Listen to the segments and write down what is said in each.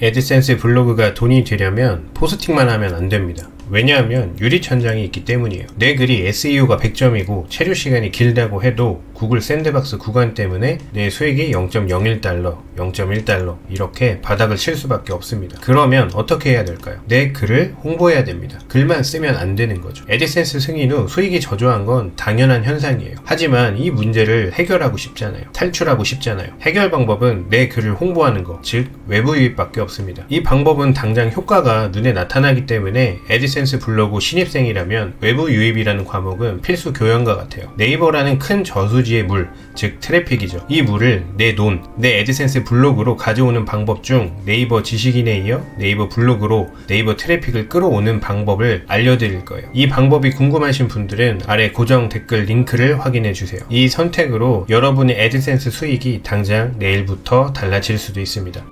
애드센스 블로그가 돈이 되려면 포스팅만 하면 안 됩니다. 왜냐하면 유리천장이 있기 때문이에요. 내 글이 SEO가 100점이고 체류 시간이 길다고 해도 구글 샌드박스 구간 때문에 내 수익이 0.01달러, 0.1달러 이렇게 바닥을 칠 수밖에 없습니다. 그러면 어떻게 해야 될까요? 내 글을 홍보해야 됩니다. 글만 쓰면 안 되는 거죠. 애드센스 승인 후 수익이 저조한 건 당연한 현상이에요. 하지만 이 문제를 해결하고 싶잖아요. 탈출하고 싶잖아요. 해결 방법은 내 글을 홍보하는 거, 즉 외부 유입밖에 없습니다. 이 방법은 당장 효과가 눈에 나타나기 때문에 애드센스 블로그 신입생이라면 외부 유입이라는 과목은 필수 교양과 같아요. 네이버라는 큰 저수지의 물, 즉 트래픽이죠. 이 물을 내 돈, 내 애드센스 블로그로 가져오는 방법 중 네이버 지식인에 이어 네이버 블로그로 네이버 트래픽을 끌어오는 방법을 알려드릴 거예요. 이 방법이 궁금하신 분들은 아래 고정 댓글 링크를 확인해 주세요. 이 선택으로 여러분의 애드센스 수익이 당장 내일부터 달라질 수도 있습니다.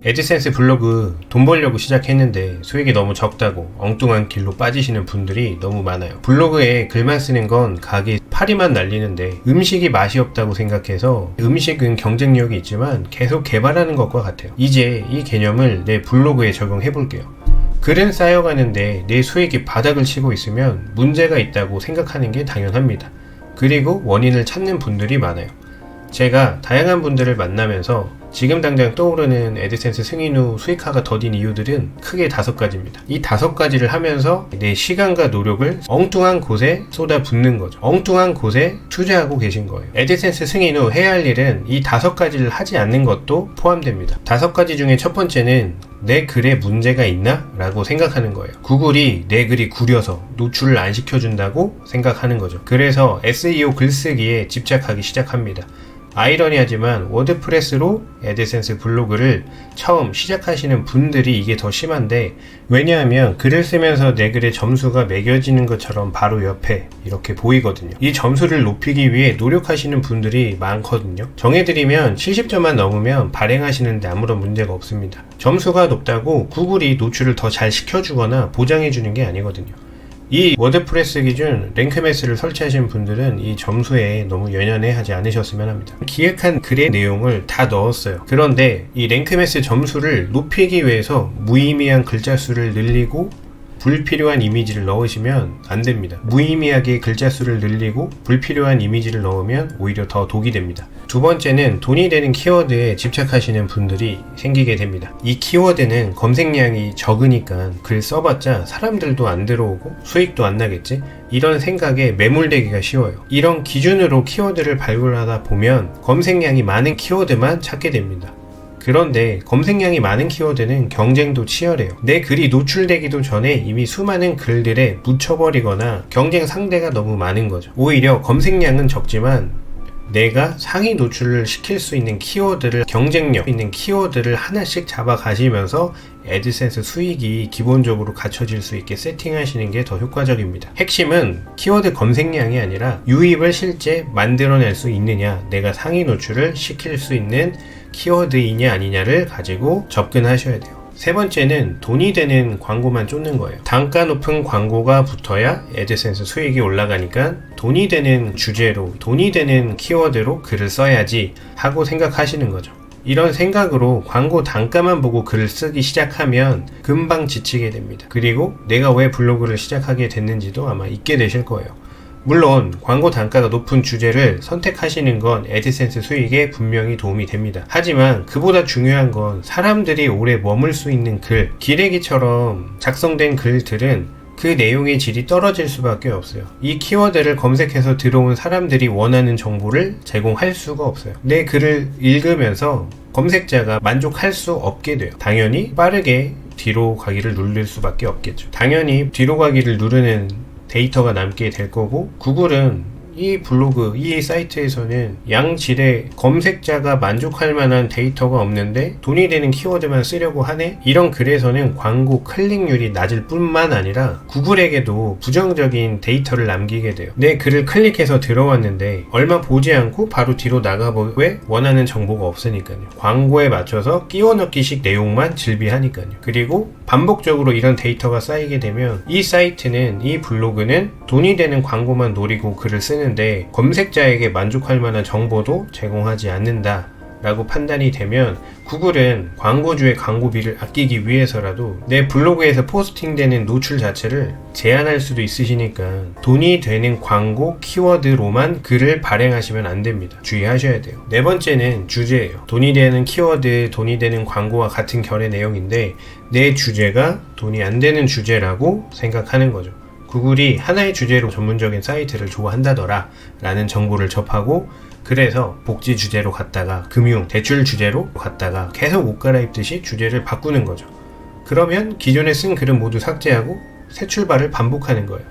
애드센스 블로그 돈 벌려고 시작했는데 수익이 너무 적다고 엉뚱한 길로 빠지시는 분들이 너무 많아요. 블로그에 글만 쓰는 건 가게 파리만 날리는데 음식이 맛이 없다고 생각해서 음식은 경쟁력이 있지만 계속 개발하는 것과 같아요. 이제 이 개념을 내 블로그에 적용해 볼게요. 글은 쌓여가는데 내 수익이 바닥을 치고 있으면 문제가 있다고 생각하는 게 당연합니다. 그리고 원인을 찾는 분들이 많아요. 제가 다양한 분들을 만나면서 지금 당장 떠오르는 애드센스 승인 후 수익화가 더딘 이유들은 크게 5가지입니다. 이 5가지를 하면서 내 시간과 노력을 엉뚱한 곳에 쏟아붓는 거죠. 엉뚱한 곳에 투자하고 계신 거예요. 애드센스 승인 후 해야 할 일은 이 5가지를 하지 않는 것도 포함됩니다. 5가지 중에 첫 번째는 내 글에 문제가 있나? 라고 생각하는 거예요. 구글이 내 글이 구려서 노출을 안 시켜준다고 생각하는 거죠. 그래서 SEO 글쓰기에 집착하기 시작합니다. 아이러니하지만 워드프레스로 애드센스 블로그를 처음 시작하시는 분들이 이게 더 심한데, 왜냐하면 글을 쓰면서 내 글의 점수가 매겨지는 것처럼 바로 옆에 이렇게 보이거든요. 이 점수를 높이기 위해 노력하시는 분들이 많거든요. 정해드리면 70점만 넘으면 발행하시는데 아무런 문제가 없습니다. 점수가 높다고 구글이 노출을 더 잘 시켜주거나 보장해주는 게 아니거든요. 이 워드프레스 기준 랭크매스를 설치하신 분들은 이 점수에 너무 연연해 하지 않으셨으면 합니다. 기획한 글의 내용을 다 넣었어요. 그런데 이 랭크매스 점수를 높이기 위해서 무의미한 글자 수를 늘리고 불필요한 이미지를 넣으시면 안 됩니다. 무의미하게 글자 수를 늘리고 불필요한 이미지를 넣으면 오히려 더 독이 됩니다. 두 번째는 돈이 되는 키워드에 집착하시는 분들이 생기게 됩니다. 이 키워드는 검색량이 적으니까 글 써봤자 사람들도 안 들어오고 수익도 안 나겠지? 이런 생각에 매몰되기가 쉬워요. 이런 기준으로 키워드를 발굴하다 보면 검색량이 많은 키워드만 찾게 됩니다. 그런데 검색량이 많은 키워드는 경쟁도 치열해요. 내 글이 노출되기도 전에 이미 수많은 글들에 묻혀버리거나 경쟁 상대가 너무 많은 거죠. 오히려 검색량은 적지만 내가 상위 노출을 시킬 수 있는 키워드를, 경쟁력 있는 키워드를 하나씩 잡아가시면서 애드센스 수익이 기본적으로 갖춰질 수 있게 세팅하시는 게 더 효과적입니다. 핵심은 키워드 검색량이 아니라 유입을 실제 만들어낼 수 있느냐, 내가 상위 노출을 시킬 수 있는 키워드이냐 아니냐를 가지고 접근하셔야 돼요. 세 번째는 돈이 되는 광고만 쫓는 거예요. 단가 높은 광고가 붙어야 애드센스 수익이 올라가니까 돈이 되는 주제로, 돈이 되는 키워드로 글을 써야지 하고 생각하시는 거죠. 이런 생각으로 광고 단가만 보고 글을 쓰기 시작하면 금방 지치게 됩니다. 그리고 내가 왜 블로그를 시작하게 됐는지도 아마 잊게 되실 거예요. 물론 광고 단가가 높은 주제를 선택하시는 건 애드센스 수익에 분명히 도움이 됩니다. 하지만 그보다 중요한 건 사람들이 오래 머물 수 있는 글, 기레기처럼 작성된 글들은 그 내용의 질이 떨어질 수밖에 없어요. 이 키워드를 검색해서 들어온 사람들이 원하는 정보를 제공할 수가 없어요. 내 글을 읽으면서 검색자가 만족할 수 없게 돼요. 당연히 빠르게 뒤로 가기를 누를 수밖에 없겠죠. 당연히 뒤로 가기를 누르는 데이터가 남게 될 거고, 구글은 이 블로그, 이 사이트에서는 양질의 검색자가 만족할 만한 데이터가 없는데 돈이 되는 키워드만 쓰려고 하네? 이런 글에서는 광고 클릭률이 낮을 뿐만 아니라 구글에게도 부정적인 데이터를 남기게 돼요. 내 글을 클릭해서 들어왔는데 얼마 보지 않고 바로 뒤로 나가보, 왜? 원하는 정보가 없으니까요. 광고에 맞춰서 끼워 넣기식 내용만 질비하니까요. 그리고 반복적으로 이런 데이터가 쌓이게 되면 이 사이트는, 이 블로그는 돈이 되는 광고만 노리고 글을 쓰는데 검색자에게 만족할 만한 정보도 제공하지 않는다 라고 판단이 되면 구글은 광고주의 광고비를 아끼기 위해서라도 내 블로그에서 포스팅되는 노출 자체를 제한할 수도 있으시니까 돈이 되는 광고 키워드로만 글을 발행하시면 안 됩니다. 주의하셔야 돼요. 네 번째는 주제예요. 돈이 되는 키워드, 돈이 되는 광고와 같은 결의 내용인데 내 주제가 돈이 안 되는 주제라고 생각하는 거죠. 구글이 하나의 주제로 전문적인 사이트를 좋아한다더라 라는 정보를 접하고 그래서 복지 주제로 갔다가 금융, 대출 주제로 갔다가 계속 옷 갈아입듯이 주제를 바꾸는 거죠. 그러면 기존에 쓴 글은 모두 삭제하고 새 출발을 반복하는 거예요.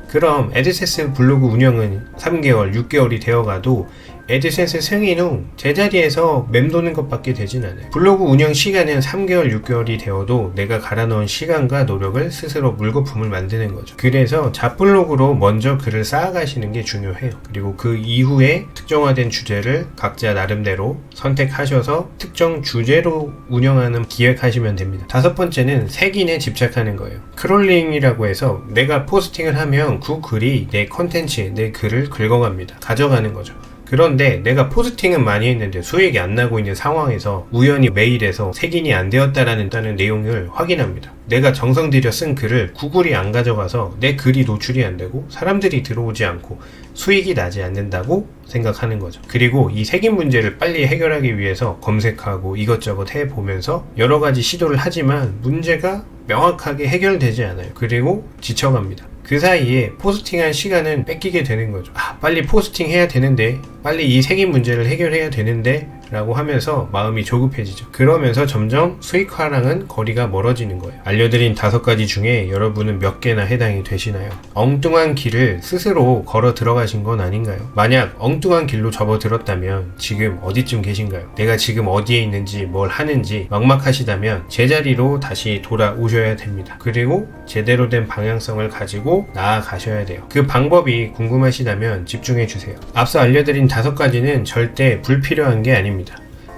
그럼 애드센스 블로그 운영은 3개월, 6개월이 되어가도 애드센스 승인 후 제자리에서 맴도는 것밖에 되진 않아요. 블로그 운영 시간은 3개월, 6개월이 되어도 내가 갈아넣은 시간과 노력을 스스로 물거품을 만드는 거죠. 그래서 잡블로그로 먼저 글을 쌓아가시는 게 중요해요. 그리고 그 이후에 특정화된 주제를 각자 나름대로 선택하셔서 특정 주제로 운영하는 기획하시면 됩니다. 다섯 번째는 색인에 집착하는 거예요. 크롤링이라고 해서 내가 포스팅을 하면 그 글이 내 컨텐츠, 내 글을 긁어갑니다. 가져가는 거죠. 그런데 내가 포스팅은 많이 했는데 수익이 안 나고 있는 상황에서 우연히 메일에서 색인이 안 되었다라는 내용을 확인합니다. 내가 정성 들여 쓴 글을 구글이 안 가져가서 내 글이 노출이 안 되고 사람들이 들어오지 않고 수익이 나지 않는다고 생각하는 거죠. 그리고 이 색인 문제를 빨리 해결하기 위해서 검색하고 이것저것 해보면서 여러 가지 시도를 하지만 문제가 명확하게 해결되지 않아요. 그리고 지쳐갑니다. 그 사이에 포스팅한 시간은 뺏기게 되는 거죠. 빨리 포스팅 해야 되는데, 빨리 이 색인 문제를 해결해야 되는데 라고 하면서 마음이 조급해지죠. 그러면서 점점 수익화랑은 거리가 멀어지는 거예요. 알려드린 5가지 중에 여러분은 몇 개나 해당이 되시나요? 엉뚱한 길을 스스로 걸어 들어가신 건 아닌가요? 만약 엉뚱한 길로 접어들었다면 지금 어디쯤 계신가요? 내가 지금 어디에 있는지 뭘 하는지 막막하시다면 제자리로 다시 돌아오셔야 됩니다. 그리고 제대로 된 방향성을 가지고 나아가셔야 돼요. 그 방법이 궁금하시다면 집중해주세요. 앞서 알려드린 5가지는 절대 불필요한 게 아닙니다.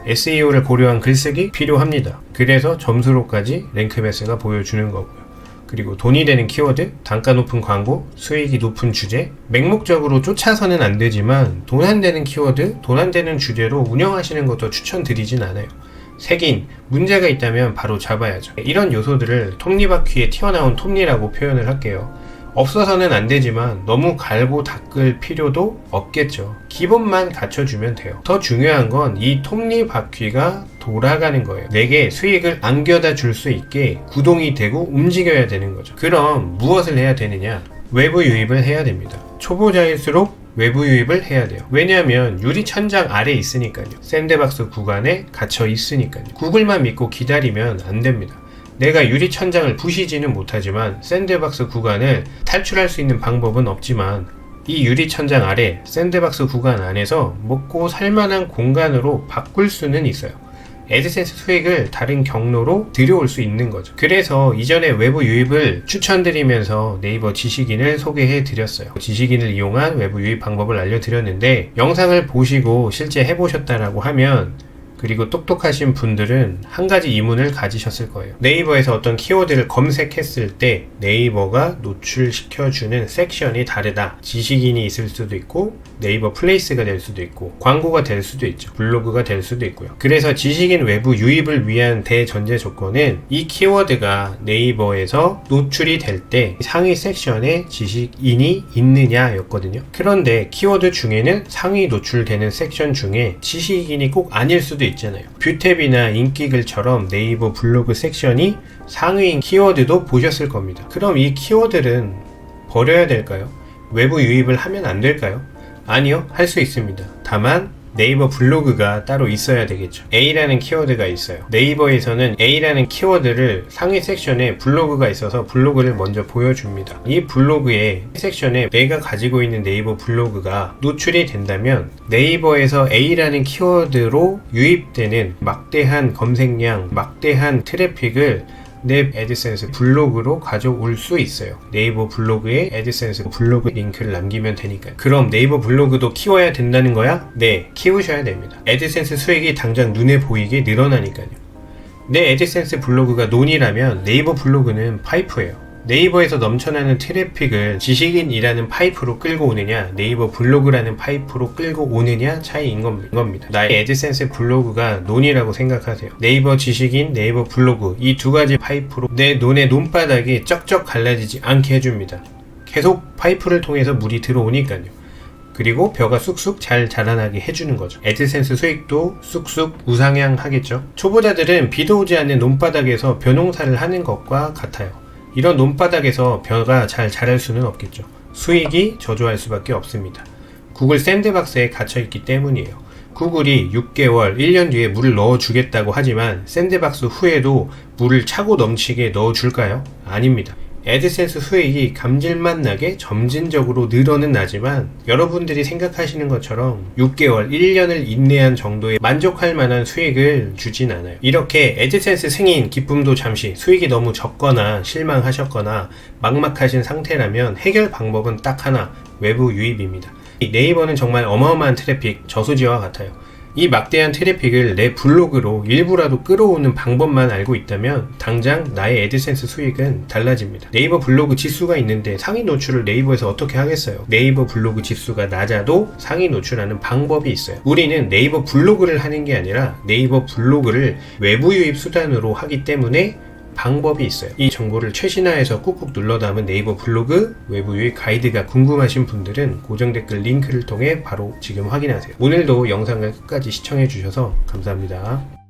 SEO를 고려한 글쓰기 필요합니다. 그래서 점수로까지 랭크매스가 보여주는 거고요. 그리고 돈이 되는 키워드, 단가 높은 광고, 수익이 높은 주제, 맹목적으로 쫓아서는 안 되지만 돈 안 되는 키워드, 돈 안 되는 주제로 운영하시는 것도 추천드리진 않아요. 색인, 문제가 있다면 바로 잡아야죠. 이런 요소들을 톱니바퀴에 튀어나온 톱니라고 표현을 할게요. 없어서는 안 되지만 너무 갈고 닦을 필요도 없겠죠. 기본만 갖춰주면 돼요. 더 중요한 건 이 톱니바퀴가 돌아가는 거예요. 내게 수익을 안겨다 줄 수 있게 구동이 되고 움직여야 되는 거죠. 그럼 무엇을 해야 되느냐? 외부 유입을 해야 됩니다. 초보자일수록 외부 유입을 해야 돼요. 왜냐하면 유리 천장 아래 있으니까요. 샌드박스 구간에 갇혀 있으니까요. 구글만 믿고 기다리면 안 됩니다. 내가 유리 천장을 부시지는 못하지만 샌드박스 구간을 탈출할 수 있는 방법은 없지만 이 유리 천장 아래 샌드박스 구간 안에서 먹고 살만한 공간으로 바꿀 수는 있어요. 애드센스 수익을 다른 경로로 들여올 수 있는 거죠. 그래서 이전에 외부 유입을 추천드리면서 네이버 지식인을 소개해 드렸어요. 지식인을 이용한 외부 유입 방법을 알려드렸는데 영상을 보시고 실제 해보셨다라고 하면 그리고 똑똑하신 분들은 한 가지 의문을 가지셨을 거예요. 네이버에서 어떤 키워드를 검색했을 때 네이버가 노출시켜주는 섹션이 다르다. 지식인이 있을 수도 있고 네이버 플레이스가 될 수도 있고 광고가 될 수도 있죠. 블로그가 될 수도 있고요. 그래서 지식인 외부 유입을 위한 대전제 조건은 이 키워드가 네이버에서 노출이 될 때 상위 섹션에 지식인이 있느냐 였거든요. 그런데 키워드 중에는 상위 노출되는 섹션 중에 지식인이 꼭 아닐 수도 있잖아요. 뷰탭이나 인기글처럼 네이버 블로그 섹션이 상위인 키워드도 보셨을 겁니다. 그럼 이 키워드는 버려야 될까요? 외부 유입을 하면 안 될까요? 아니요, 할 수 있습니다. 다만 네이버 블로그가 따로 있어야 되겠죠. A라는 키워드가 있어요. 네이버에서는 A라는 키워드를 상위 섹션에 블로그가 있어서 블로그를 먼저 보여줍니다. 이 블로그의 섹션에 내가 가지고 있는 네이버 블로그가 노출이 된다면 네이버에서 A라는 키워드로 유입되는 막대한 검색량, 막대한 트래픽을 내 애드센스 블로그로 가져올 수 있어요. 네이버 블로그에 애드센스 블로그 링크를 남기면 되니까요. 그럼 네이버 블로그도 키워야 된다는 거야? 네, 키우셔야 됩니다. 애드센스 수익이 당장 눈에 보이게 늘어나니까요. 내 애드센스 블로그가 논이라면 네이버 블로그는 파이프예요. 네이버에서 넘쳐나는 트래픽을 지식인이라는 파이프로 끌고 오느냐, 네이버 블로그라는 파이프로 끌고 오느냐 차이인 겁니다. 나의 애드센스 블로그가 논이라고 생각하세요. 네이버 지식인, 네이버 블로그 이 두 가지 파이프로 내 눈의 논바닥이 쩍쩍 갈라지지 않게 해줍니다. 계속 파이프를 통해서 물이 들어오니까요. 그리고 벼가 쑥쑥 잘 자라나게 해주는 거죠. 애드센스 수익도 쑥쑥 우상향하겠죠. 초보자들은 비도 오지 않는 논바닥에서 벼농사를 하는 것과 같아요. 이런 논바닥에서 벼가 잘 자랄 수는 없겠죠. 수익이 저조할 수밖에 없습니다. 구글 샌드박스에 갇혀있기 때문이에요. 구글이 6개월, 1년 뒤에 물을 넣어주겠다고 하지만 샌드박스 후에도 물을 차고 넘치게 넣어줄까요? 아닙니다. 애드센스 수익이 감질맛 나게 점진적으로 늘어는 나지만 여러분들이 생각하시는 것처럼 6개월, 1년을 인내한 정도의 만족할 만한 수익을 주진 않아요. 이렇게 애드센스 승인 기쁨도 잠시 수익이 너무 적거나 실망하셨거나 막막하신 상태라면 해결 방법은 딱 하나, 외부 유입입니다. 네이버는 정말 어마어마한 트래픽, 저수지와 같아요. 이 막대한 트래픽을 내 블로그로 일부라도 끌어오는 방법만 알고 있다면 당장 나의 애드센스 수익은 달라집니다. 네이버 블로그 지수가 있는데 상위 노출을 네이버에서 어떻게 하겠어요? 네이버 블로그 지수가 낮아도 상위 노출하는 방법이 있어요. 우리는 네이버 블로그를 하는 게 아니라 네이버 블로그를 외부 유입 수단으로 하기 때문에 방법이 있어요. 이 정보를 최신화해서 꾹꾹 눌러 담은 네이버 블로그 외부 유입 가이드가 궁금하신 분들은 고정 댓글 링크를 통해 바로 지금 확인하세요. 오늘도 영상을 끝까지 시청해 주셔서 감사합니다.